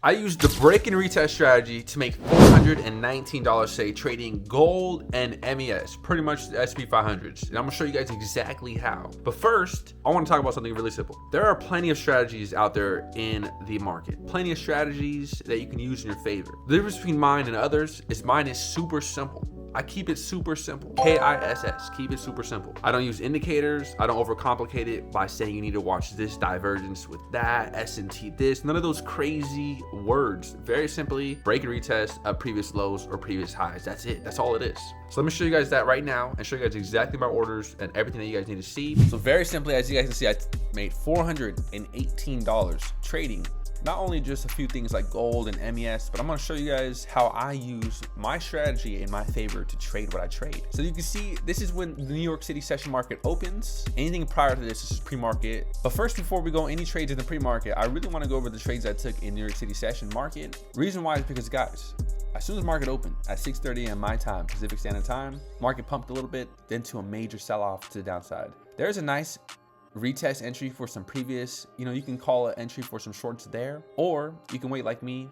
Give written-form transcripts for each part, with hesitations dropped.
I used the break and retest strategy to make $419 today trading gold and MES, pretty much the SP 500s. And I'm gonna show you guys exactly how. But first, I wanna talk about something really simple. There are plenty of strategies out there in the market. Plenty of strategies that you can use in your favor. The difference between mine and others is mine is super simple. I keep it super simple. KISS, keep it super simple. I don't use indicators. I don't overcomplicate it by saying you need to watch this divergence with that, S&T this, none of those crazy words. Very simply, break and retest of previous lows or previous highs. That's it, that's all it is. So let me show you guys that right now and show you guys exactly my orders and everything that you guys need to see. So very simply, as you guys can see, I made $418 trading not only just a few things like gold and MES, but I'm gonna show you guys how I use my strategy in my favor to trade what I trade. So you can see, this is when the New York City session market opens. Anything prior to this is pre-market. But first, before we go any trades in the pre-market, I really wanna go over the trades I took in New York City session market. Reason why is because, guys, as soon as market opened at 6:30 a.m. my time, Pacific Standard Time, market pumped a little bit, then to a major sell-off to the downside. There's a nice retest entry for some previous, you can call it entry for some shorts there, or you can wait like me,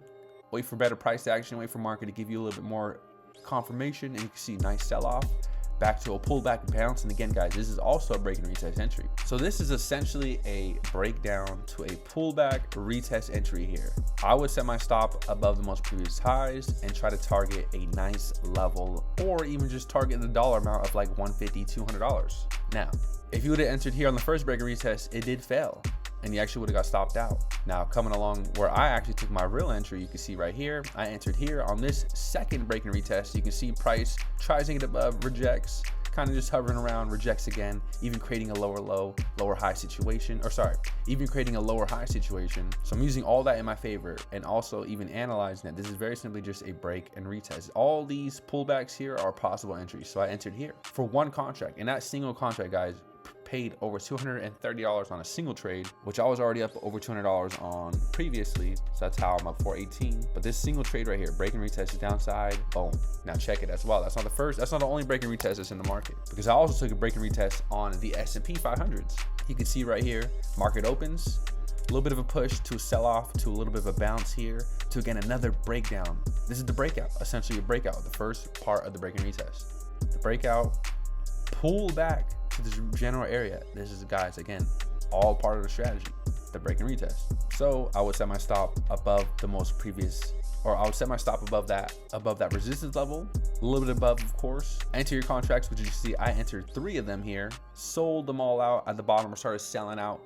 wait for better price action, wait for market to give you a little bit more confirmation, and you can see nice sell-off back to a pullback bounce. And again, guys, this is also a break and retest entry. So this is essentially a breakdown to a pullback retest entry here. I would set my stop above the most previous highs and try to target a nice level, or even just target the dollar amount of like $150, $200. Now, if you would have entered here on the first break and retest, it did fail, and you actually would have got stopped out. Now, coming along where I actually took my real entry, you can see right here, I entered here on this second break and retest. You can see price tries to get above, rejects, kind of just hovering around, rejects again, even creating a lower low, lower high situation, even creating a lower high situation. So I'm using all that in my favor, and also even analyzing that this is very simply just a break and retest. All these pullbacks here are possible entries. So I entered here for one contract, and that single contract, guys, paid over $230 on a single trade, which I was already up over $200 on previously. So that's how I'm up 418. But this single trade right here, break and retest is downside, boom. Now check it as well. That's not the only break and retest that's in the market, because I also took a break and retest on the S&P 500s. You can see right here, market opens, a little bit of a push to a sell-off, to a little bit of a bounce here, to again another breakdown. This is the breakout, essentially a breakout, the first part of the break and retest. The breakout, pull back to this general area. This is, guys, again, all part of the strategy, the break and retest. So I would set my stop above the most previous, or I would set my stop above that resistance level, a little bit above, of course. Enter your contracts, which you see I entered 3 of them here, sold them all out at the bottom, or started selling out.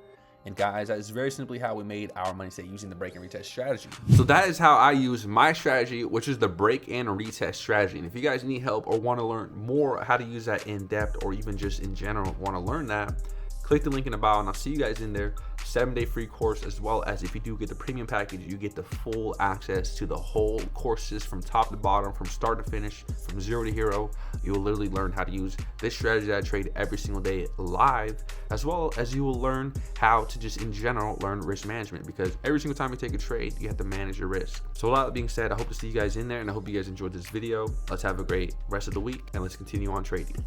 And guys, that is very simply how we made our money today, using the break and retest strategy. So that is how I use my strategy, which is the break and retest strategy. And if you guys need help or want to learn more how to use that in depth, or even just in general want to learn that, click the link in the bio and I'll see you guys in there. 7-day free course, as well as if you do get the premium package, you get the full access to the whole courses from top to bottom, from start to finish, from zero to hero. You will literally learn how to use this strategy that I trade every single day live, as well as you will learn how to just in general learn risk management, because every single time you take a trade, you have to manage your risk. So a lot of that being said, I hope to see you guys in there, and I hope you guys enjoyed this video. Let's have a great rest of the week, and let's continue on trading.